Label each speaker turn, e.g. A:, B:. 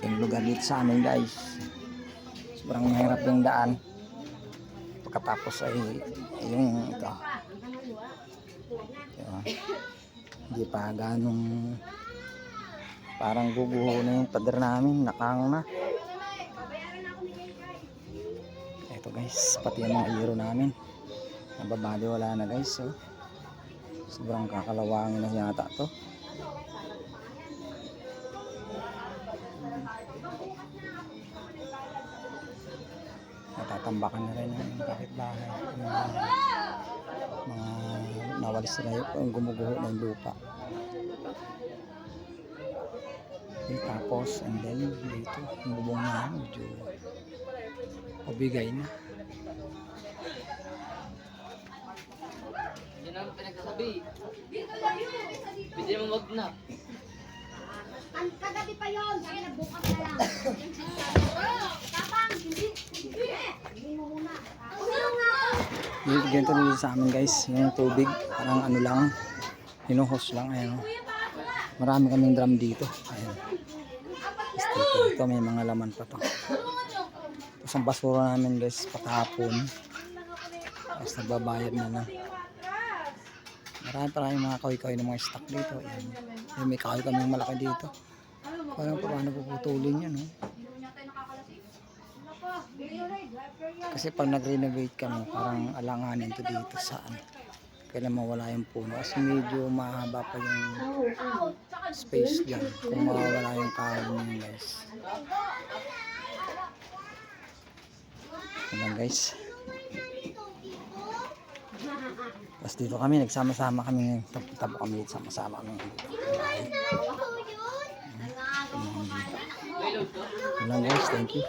A: Yung lugar dito sa amin guys, sobrang mahirap yung daan. Pagkatapos ay yung ito, hindi pa ganong parang guguho na yung pader namin, nakang na. Ito guys, pati yung mga iro namin nababali, wala na guys. So, sobrang kakalawangin na yata to. Natatambakan na rin yung kapitbahay, mga nawalis na yung gumuguho na yung lupa. Okay, tapos and then dito yung bubong na medyo pabigay na.
B: Yan ang pinagsasabi. Pwede mo wag na.
C: Kagabi pa yun, kaya nagbukas na lang. Tapang, hindi mo muna.
A: Ganito dito sa amin guys, yung tubig parang ano lang, hinuhos lang. Ayan, marami kaming drum dito. Ayan, ito may mga laman pa to. Tapos ang basura namin guys patapon, tapos nagbabayad na lang. Marami mga kahoy-kahoy ng mga stock dito. Ayan. Ayan, may kahoy kaming malaki dito. Parang paano puputulin yan, no? Kasi pag nag-renovate kami, parang alanganin to dito saan. Kailan mawala yung puno. Kasi medyo mahaba pa yung space dyan. Kung mawala yung kahoy niyo guys. Ayan guys. Tapos dito kami, nagsama-sama kami. Tabo kami, sama-sama kami. Ayan guys, thank you.